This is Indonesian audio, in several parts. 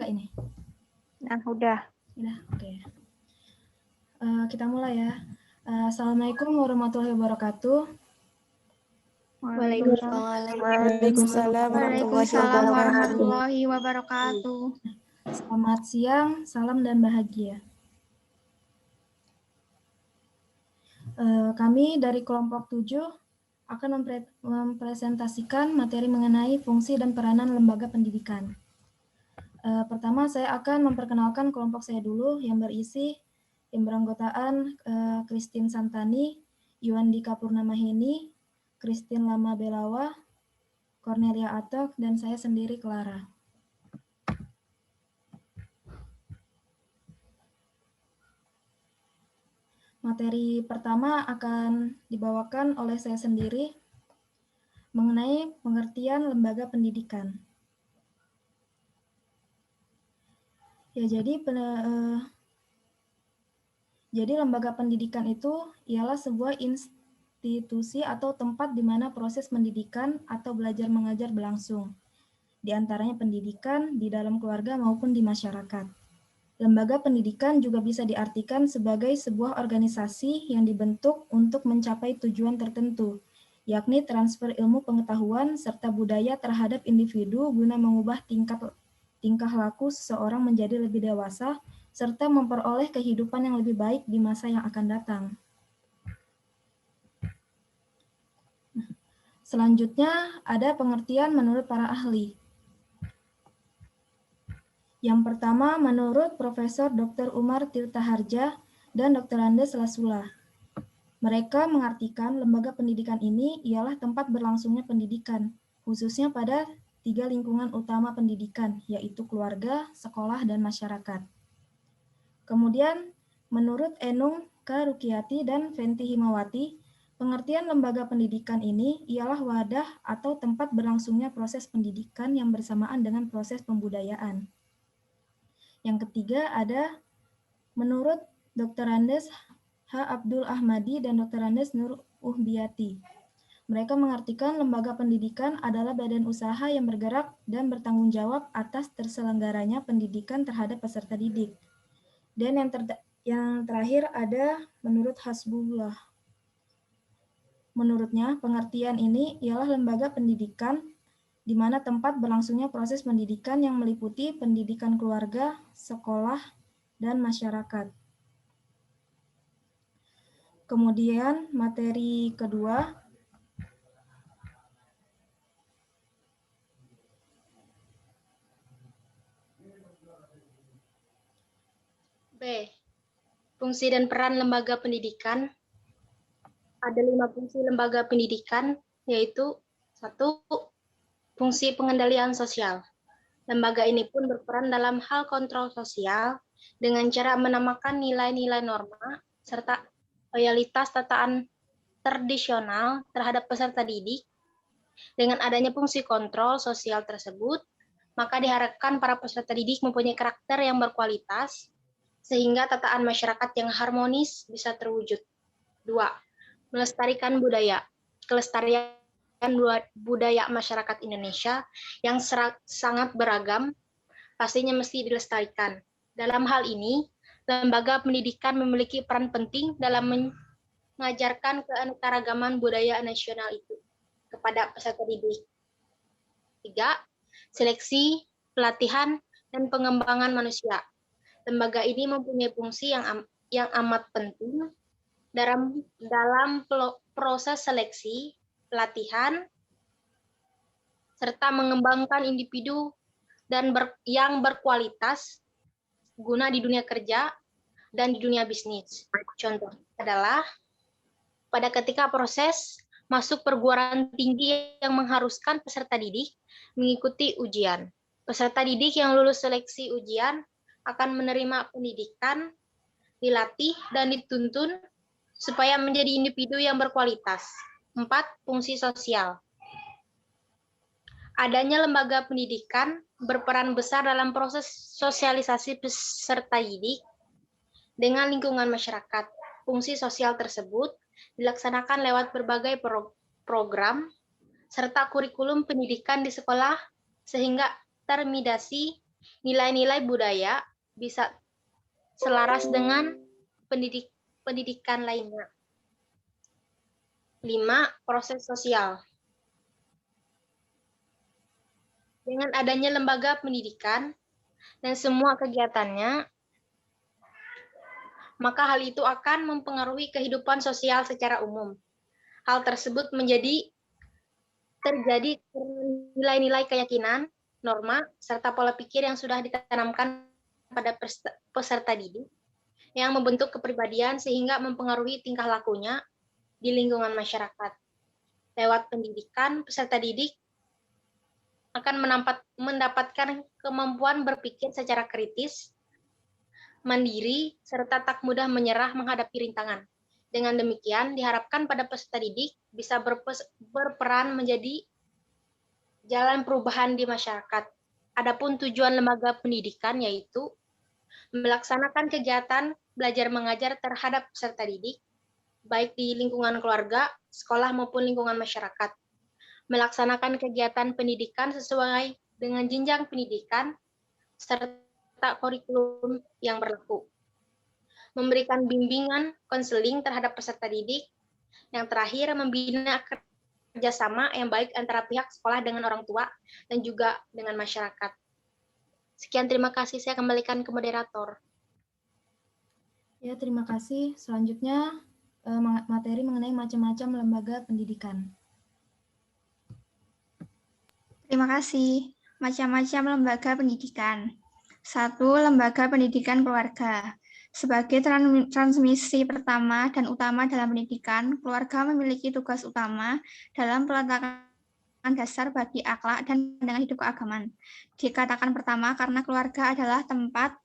Kak ini? Nah, udah. Udah, oke. Kita mulai ya. Assalamualaikum warahmatullahi wabarakatuh. Waalaikumsalam warahmatullahi wabarakatuh. Selamat siang, salam dan bahagia. Kami dari kelompok 7 akan mempresentasikan materi mengenai fungsi dan peranan lembaga pendidikan. Pertama, saya akan memperkenalkan kelompok saya dulu yang berisi yang beranggotaan Christine Santani, Yuandika Purnamahini, Christine Lama Belawa, Cornelia Atok, dan saya sendiri Clara. Materi pertama akan dibawakan oleh saya sendiri mengenai pengertian lembaga pendidikan. Ya, jadi lembaga pendidikan itu ialah sebuah institusi atau tempat di mana proses pendidikan atau belajar mengajar berlangsung. Di antaranya pendidikan di dalam keluarga maupun di masyarakat. Lembaga pendidikan juga bisa diartikan sebagai sebuah organisasi yang dibentuk untuk mencapai tujuan tertentu, yakni transfer ilmu pengetahuan serta budaya terhadap individu guna mengubah tingkah laku seseorang menjadi lebih dewasa, serta memperoleh kehidupan yang lebih baik di masa yang akan datang. Selanjutnya, ada pengertian menurut para ahli. Yang pertama, menurut Profesor Dr. Umar Tirtaharja dan Dr. Andes Lasula. Mereka mengartikan lembaga pendidikan ini ialah tempat berlangsungnya pendidikan, khususnya pada 3 lingkungan utama pendidikan, yaitu keluarga, sekolah, dan masyarakat. Kemudian, menurut Enung K. Rukiati dan Fenty Himawati, pengertian lembaga pendidikan ini ialah wadah atau tempat berlangsungnya proses pendidikan yang bersamaan dengan proses pembudayaan. Yang ketiga ada menurut Dr. Andes H. Abdul Ahmadi dan Dr. Andes Nur Uhbiati. Mereka mengartikan lembaga pendidikan adalah badan usaha yang bergerak dan bertanggung jawab atas terselenggaranya pendidikan terhadap peserta didik. Dan yang terakhir ada menurut Hasbullah. Menurutnya, pengertian ini ialah lembaga pendidikan di mana tempat berlangsungnya proses pendidikan yang meliputi pendidikan keluarga, sekolah, dan masyarakat. Kemudian materi kedua, B. Fungsi dan peran lembaga pendidikan. Ada 5 fungsi lembaga pendidikan, yaitu 1. Fungsi pengendalian sosial. Lembaga ini pun berperan dalam hal kontrol sosial dengan cara menamakan nilai-nilai norma serta loyalitas tataan tradisional terhadap peserta didik. Dengan adanya fungsi kontrol sosial tersebut, maka diharapkan para peserta didik mempunyai karakter yang berkualitas, sehingga tataan masyarakat yang harmonis bisa terwujud. 2. Melestarikan budaya. Kelestarian budaya masyarakat Indonesia yang sangat beragam, pastinya mesti dilestarikan. Dalam hal ini, lembaga pendidikan memiliki peran penting dalam mengajarkan keanekaragaman budaya nasional itu kepada peserta didik. 3. Seleksi, pelatihan, dan pengembangan manusia. Lembaga ini mempunyai fungsi yang amat penting dalam proses seleksi, pelatihan, serta mengembangkan individu yang berkualitas guna di dunia kerja dan di dunia bisnis. Contoh adalah pada ketika proses masuk perguruan tinggi yang mengharuskan peserta didik mengikuti ujian. Peserta didik yang lulus seleksi ujian akan menerima pendidikan, dilatih, dan dituntun supaya menjadi individu yang berkualitas. 4. Fungsi sosial. Adanya lembaga pendidikan berperan besar dalam proses sosialisasi peserta didik dengan lingkungan masyarakat. Fungsi sosial tersebut dilaksanakan lewat berbagai program serta kurikulum pendidikan di sekolah sehingga termidasi Nilai-nilai budaya bisa selaras dengan pendidikan lainnya. 5. Proses sosial. Dengan adanya lembaga pendidikan dan semua kegiatannya, maka hal itu akan mempengaruhi kehidupan sosial secara umum. Hal tersebut terjadi karena nilai-nilai keyakinan, norma, serta pola pikir yang sudah ditanamkan pada peserta didik yang membentuk kepribadian sehingga mempengaruhi tingkah lakunya di lingkungan masyarakat. Lewat pendidikan, peserta didik akan mendapatkan kemampuan berpikir secara kritis, mandiri, serta tak mudah menyerah menghadapi rintangan. Dengan demikian, diharapkan pada peserta didik bisa berperan menjadi jalan perubahan di masyarakat. Adapun tujuan lembaga pendidikan yaitu melaksanakan kegiatan belajar mengajar terhadap peserta didik, baik di lingkungan keluarga, sekolah maupun lingkungan masyarakat. Melaksanakan kegiatan pendidikan sesuai dengan jenjang pendidikan, serta kurikulum yang berlaku. Memberikan bimbingan konseling terhadap peserta didik. Yang terakhir, membina kerjasama yang baik antara pihak sekolah dengan orang tua dan juga dengan masyarakat. Sekian, terima kasih. Saya kembalikan ke moderator. Ya, terima kasih. Selanjutnya, materi mengenai macam-macam lembaga pendidikan. Terima kasih. Macam-macam lembaga pendidikan. 1. Lembaga pendidikan keluarga. Sebagai transmisi pertama dan utama dalam pendidikan, keluarga memiliki tugas utama dalam peletakan dasar bagi akhlak dan pandangan hidup keagamaan. Dikatakan pertama karena keluarga adalah tempat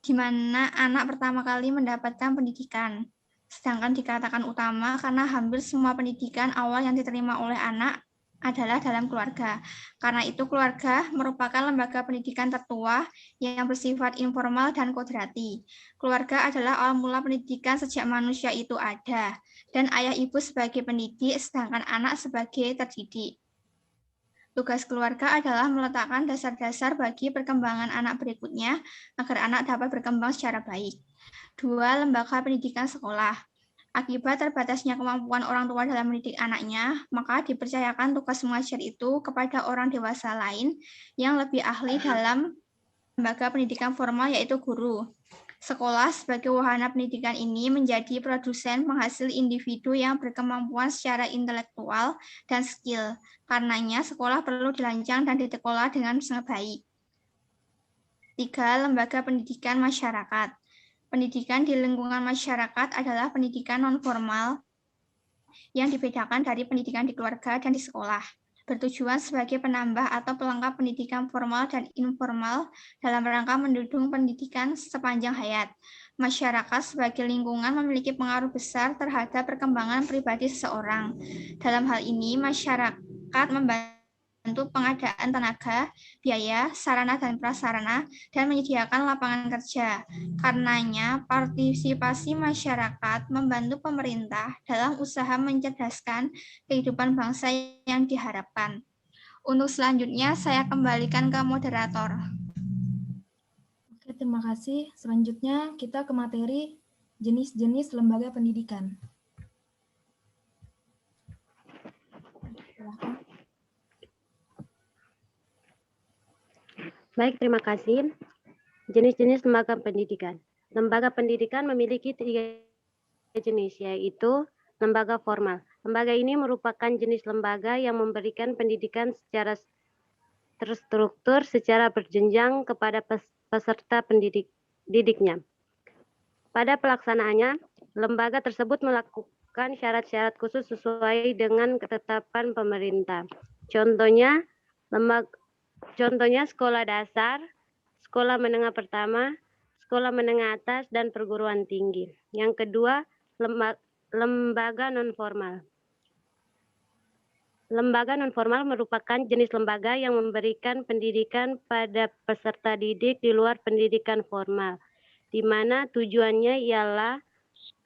di mana anak pertama kali mendapatkan pendidikan. Sedangkan dikatakan utama karena hampir semua pendidikan awal yang diterima oleh anak adalah dalam keluarga. Karena itu keluarga merupakan lembaga pendidikan tertua yang bersifat informal dan kodrati. Keluarga adalah awal mula pendidikan sejak manusia itu ada, dan ayah ibu sebagai pendidik, sedangkan anak sebagai terdidik. Tugas keluarga adalah meletakkan dasar-dasar bagi perkembangan anak berikutnya agar anak dapat berkembang secara baik. 2. Lembaga pendidikan sekolah. Akibat terbatasnya kemampuan orang tua dalam mendidik anaknya, maka dipercayakan tugas mengajar itu kepada orang dewasa lain yang lebih ahli dalam lembaga pendidikan formal, yaitu guru. Sekolah sebagai wahana pendidikan ini menjadi produsen penghasil individu yang berkemampuan secara intelektual dan skill. Karenanya, sekolah perlu dirancang dan dikelola dengan sangat baik. 3. Lembaga pendidikan masyarakat. Pendidikan di lingkungan masyarakat adalah pendidikan non-formal yang dibedakan dari pendidikan di keluarga dan di sekolah, bertujuan sebagai penambah atau pelengkap pendidikan formal dan informal dalam rangka mendukung pendidikan sepanjang hayat. Masyarakat sebagai lingkungan memiliki pengaruh besar terhadap perkembangan pribadi seseorang. Dalam hal ini, masyarakat membantu pengadaan tenaga, biaya, sarana dan prasarana, dan menyediakan lapangan kerja. Karenanya, partisipasi masyarakat membantu pemerintah dalam usaha mencerdaskan kehidupan bangsa yang diharapkan. Untuk selanjutnya, saya kembalikan ke moderator. Oke, terima kasih. Selanjutnya, kita ke materi jenis-jenis lembaga pendidikan. Silahkan. Baik, terima kasih. Jenis-jenis lembaga pendidikan. Lembaga pendidikan memiliki 3 jenis, yaitu lembaga formal. Lembaga ini merupakan jenis lembaga yang memberikan pendidikan secara terstruktur secara berjenjang kepada peserta didiknya. Pada pelaksanaannya, lembaga tersebut melakukan syarat-syarat khusus sesuai dengan ketetapan pemerintah. Contohnya sekolah dasar, sekolah menengah pertama, sekolah menengah atas, dan perguruan tinggi. Yang kedua, lembaga non-formal. Lembaga non-formal merupakan jenis lembaga yang memberikan pendidikan pada peserta didik di luar pendidikan formal, di mana tujuannya ialah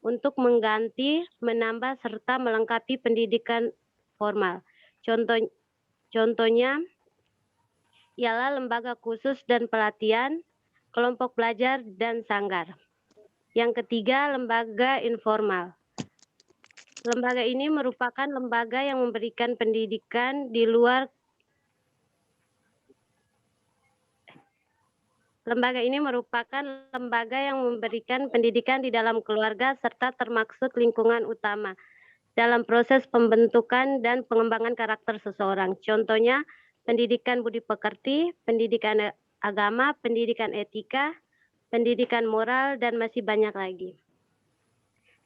untuk mengganti, menambah, serta melengkapi pendidikan formal. Contohnya, ialah lembaga khusus dan pelatihan, kelompok belajar, dan sanggar. Yang ketiga, lembaga informal. Lembaga ini merupakan lembaga yang memberikan pendidikan di luar Lembaga ini merupakan lembaga yang memberikan pendidikan di dalam keluarga serta termaksud lingkungan utama dalam proses pembentukan dan pengembangan karakter seseorang. Contohnya, pendidikan budi pekerti, pendidikan agama, pendidikan etika, pendidikan moral, dan masih banyak lagi.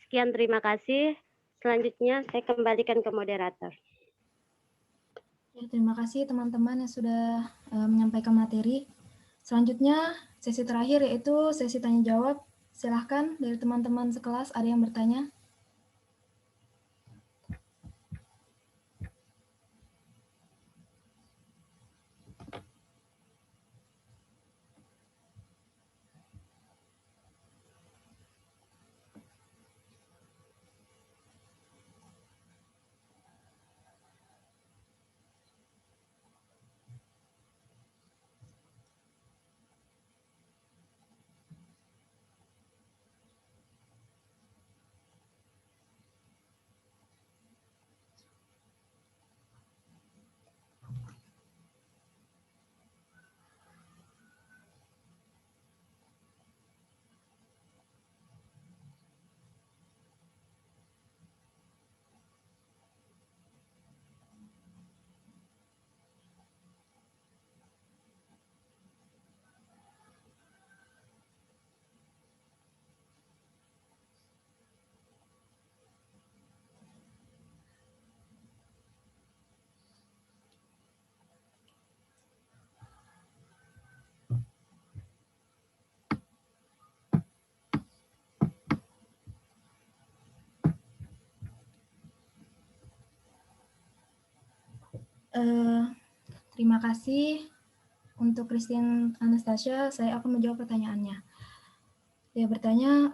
Sekian, terima kasih. Selanjutnya, saya kembalikan ke moderator. Ya, terima kasih teman-teman yang sudah menyampaikan materi. Selanjutnya, sesi terakhir yaitu sesi tanya-jawab. Silahkan dari teman-teman sekelas, ada yang bertanya? Terima kasih untuk Christine Anastasia. Saya akan menjawab pertanyaannya. Dia bertanya,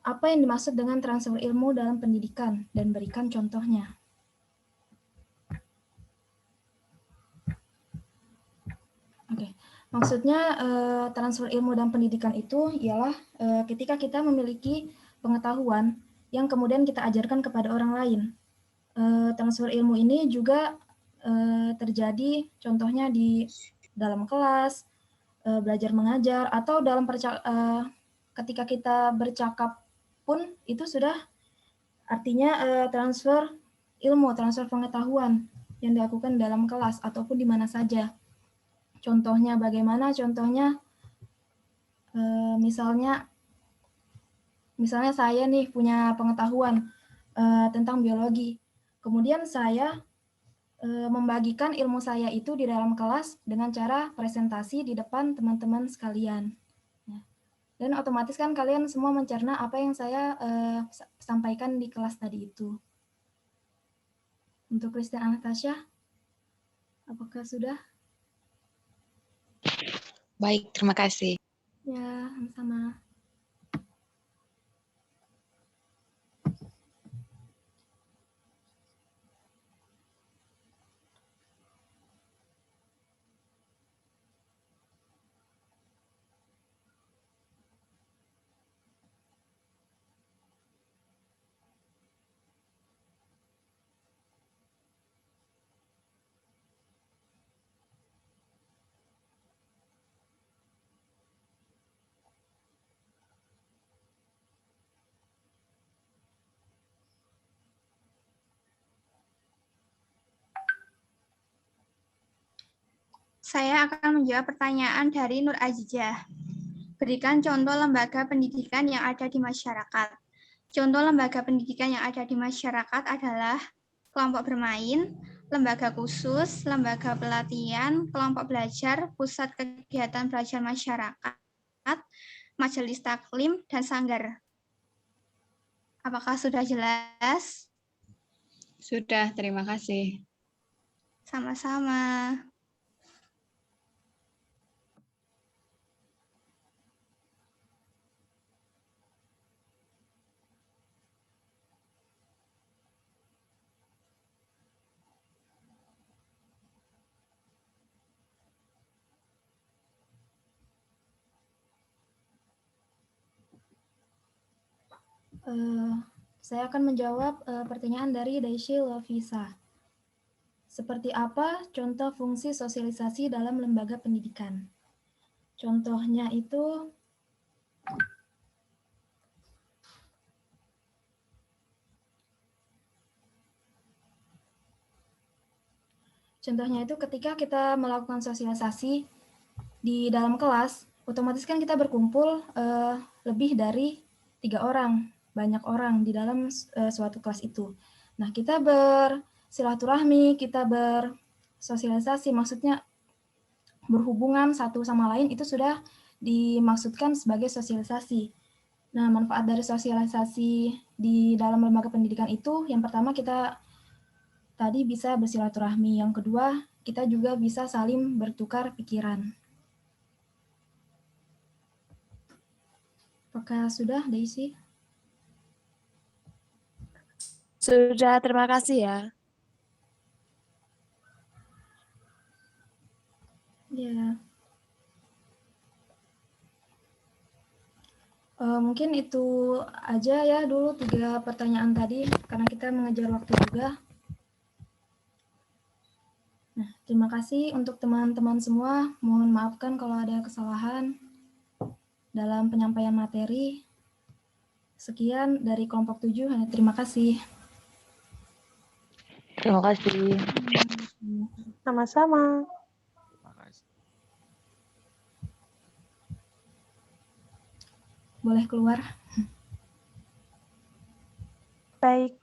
apa yang dimaksud dengan transfer ilmu dalam pendidikan dan berikan contohnya. Oke, maksudnya transfer ilmu dan pendidikan itu ialah ketika kita memiliki pengetahuan yang kemudian kita ajarkan kepada orang lain. Transfer ilmu ini juga terjadi contohnya di dalam kelas, belajar mengajar, atau dalam ketika kita bercakap pun itu sudah artinya transfer ilmu, transfer pengetahuan yang dilakukan dalam kelas ataupun di mana saja. Contohnya bagaimana? Contohnya misalnya saya nih punya pengetahuan tentang biologi. Kemudian saya membagikan ilmu saya itu di dalam kelas dengan cara presentasi di depan teman-teman sekalian. Dan otomatis kan kalian semua mencerna apa yang saya sampaikan di kelas tadi itu. Untuk Christine Anastasia, apakah sudah? Baik, terima kasih. Ya, sama-sama. Saya akan menjawab pertanyaan dari Nur Azizah. Berikan contoh lembaga pendidikan yang ada di masyarakat. Contoh lembaga pendidikan yang ada di masyarakat adalah kelompok bermain, lembaga khusus, lembaga pelatihan, kelompok belajar, pusat kegiatan belajar masyarakat, majelis taklim, dan sanggar. Apakah sudah jelas? Sudah, terima kasih. Sama-sama. Saya akan menjawab pertanyaan dari Daisy Lovisa. Seperti apa contoh fungsi sosialisasi dalam lembaga pendidikan? Contohnya itu ketika kita melakukan sosialisasi di dalam kelas, otomatis kan kita berkumpul lebih dari 3 orang, banyak orang di dalam suatu kelas itu. Nah, kita bersilaturahmi, kita bersosialisasi, maksudnya berhubungan satu sama lain itu sudah dimaksudkan sebagai sosialisasi. Nah, manfaat dari sosialisasi di dalam lembaga pendidikan itu, yang pertama kita tadi bisa bersilaturahmi, yang kedua kita juga bisa saling bertukar pikiran. Apakah sudah, Daisy? Sudah, terima kasih ya. Ya. Mungkin itu aja ya dulu 3 pertanyaan tadi, karena kita mengejar waktu juga. Nah, terima kasih untuk teman-teman semua. Mohon maafkan kalau ada kesalahan dalam penyampaian materi. Sekian dari kelompok 7, hanya terima kasih. Terima kasih. Sama-sama. Boleh keluar. Baik.